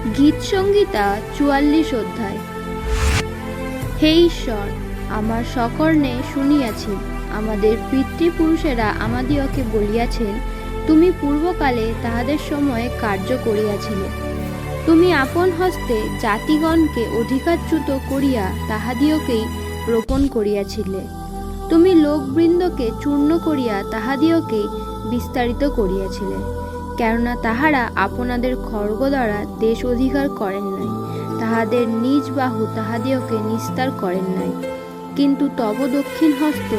গীত সংহিতা 44 অধ্যায়। হে ঈশ্বর, আমার সকর্ণে শুনিয়াছি, আমাদের পিতৃপুরুষেরা আমাদিওকে বলিয়াছেন, তুমি পূর্বকালে তাহাদের সময়ে কার্য করিয়াছিলে। তুমি আপন হস্তে জাতিগণকে অধিকারচ্যুত করিয়া তাহাদিওকেই রোপণ করিয়াছিলে। তুমি লোকবৃন্দকে চূর্ণ করিয়া তাহাদিওকেই বিস্তারিত করিয়াছিলে। কেননা তাহারা আপনাদের খড়গ দ্বারা দেশ অধিকার করেন নাই, তাহাদের নিজ বাহু তাহাদিওকে নিস্তার করেন নাই, কিন্তু তব দক্ষিণ হস্ত,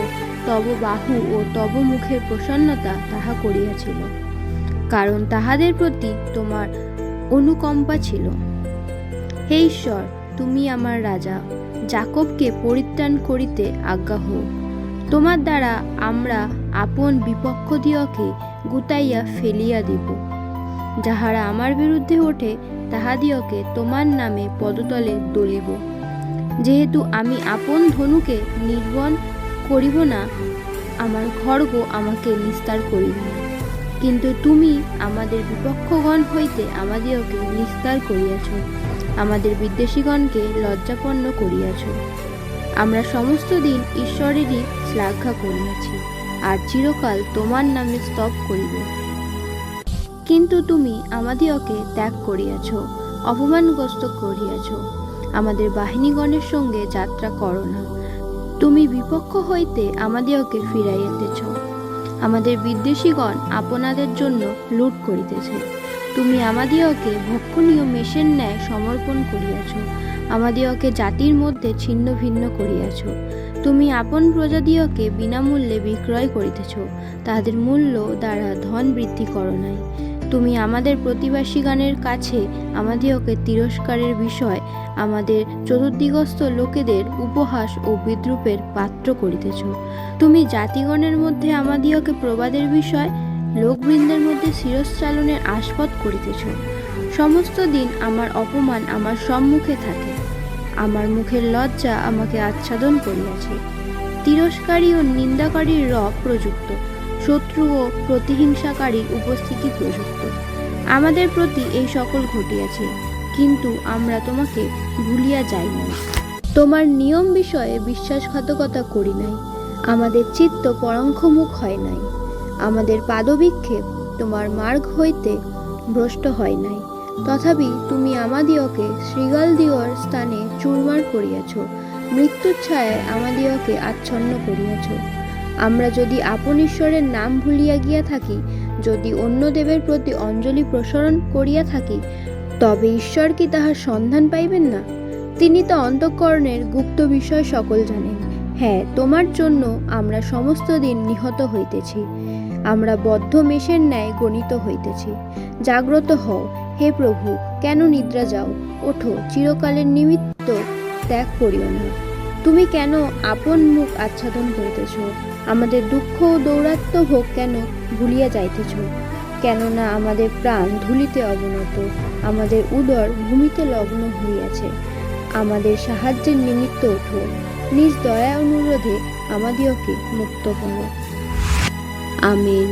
তব বাহু ও তব মুখের প্রসন্নতা তাহা করিয়াছিল, কারণ তাহাদের প্রতি তোমার অনুকম্পা ছিল। হে ঈশ্বর, তুমি আমার রাজা, যাকবকে পরিত্রাণ করিতে আজ্ঞা হোক। তোমার দ্বারা আমরা আপন বিপক্ষদিওকে গুতাইয়া ফেলিয়া দিব। যাহারা আমার বিরুদ্ধে ওঠে তাহাদিওকে তোমার নামে পদতলে দলিব। যেহেতু আমি আপন ধনুকে নির্বন করিব না, আমার খড়গ আমাকে নিস্তার করিবে না, কিন্তু তুমি আমাদের বিপক্ষগণ হইতে আমাদিওকে নিস্তার করিয়াছ, আমাদের বিদ্বেষীগণকে লজ্জাপন্ন করিয়াছ। আমরা সমস্ত দিন ঈশ্বরেরই শ্লাঘা করিয়াছি, আর চিরকাল তোমার নামে স্তব করিব। কিন্তু তুমি আমাদিওকে ত্যাগ করিয়াছ, অপমানগ্রস্ত করিয়াছ। আমাদের বাহিনীগণের সঙ্গে যাত্রা করো না। তুমি বিপক্ষ হইতে আমাদিওকে ফিরাইয়াতেছ। আমাদের বিদ্বেষীগণ আপনাদের জন্য লুট করিতেছে। তুমি আমাদিওকে ভক্ষণীয় মেষের ন্যায় সমর্পণ করিয়াছ, আমাদিওকে জাতির মধ্যে ছিন্ন ভিন্ন করিয়াছ। তুমি আপন প্রজাদিওকে বিনামূল্যে বিক্রয় করিতেছ, তাহাদের মূল্য দ্বারা ধন বৃদ্ধি করো নাই। তুমি আমাদের প্রতিবাসীগণের কাছে আমাদিওকে তিরস্কারের বিষয়, আমাদের চতুর্দিগস্থ লোকেদের উপহাস ও বিদ্রূপের পাত্র করিতেছ। তুমি জাতিগণের মধ্যে আমাদিওকে প্রবাদের বিষয়, লোকবৃন্দের মধ্যে শিরশ্চালনের আস্পদ করিতেছ। সমস্ত দিন আমার অপমান আমার সম্মুখে থাকে, আমার মুখের লজ্জা আমাকে আচ্ছাদন করিয়াছে। তিরস্কারী ও নিন্দাকারীর রব প্রযুক্ত, শত্রু ও প্রতিহিংসাকারীর উপস্থিতি প্রযুক্ত। আমাদের প্রতি এই সকল ঘটিয়াছে, কিন্তু আমরা তোমাকে ভুলিয়া যাই নাই। তোমার নিয়ম বিষয়ে বিশ্বাসঘাতকতা করি নাই, আমাদের চিত্ত পরঙ্খমুখ হয় নাই। আমাদের পাদবিক্ষেপ তোমার মার্গ হইতে ভ্রষ্ট হয় নাই। তথাপি তুমি আমাদিওকে শৃগালদিওর স্থানে চুরমার করিয়াছ, মৃত্যুর ছায়ায় আমাদিওকে আচ্ছন্ন করিয়াছ। আমরা যদি আপন ঈশ্বরের নাম ভুলিয়া গিয়া থাকি, যদি অন্য দেবের প্রতি অঞ্জলি প্রসারণ করিয়া থাকি, তবে ঈশ্বর কি তাহার সন্ধান পাইবেন না? তিনি তো অন্তঃকরণের গুপ্ত বিষয় সকল জানেন। হ্যাঁ, তোমার জন্য আমরা সমস্ত দিন নিহত হইতেছি, আমরা বদ্ধ মেষের ন্যায় গণিত হইতেছি। জাগ্রত হও, হে প্রভু, কেন নিদ্রা যাও? ওঠো, চিরকালের নিমিত্ত ত্যাগ করিও না। তুমি কেন আপন মুখ আচ্ছাদন করিতেছ? আমাদের দুঃখ ও দৌরাত্ম্যভোগ কেন ভুলিয়া যাইতেছ? কেননা আমাদের প্রাণ ধূলিতে অবনত, আমাদের উদর ভূমিতে লগ্ন হইয়াছে। আমাদের সাহায্যের নিমিত্ত ওঠো, নিজ দয়া অনুরোধে আমাদিওকে মুক্ত করো। আমেন।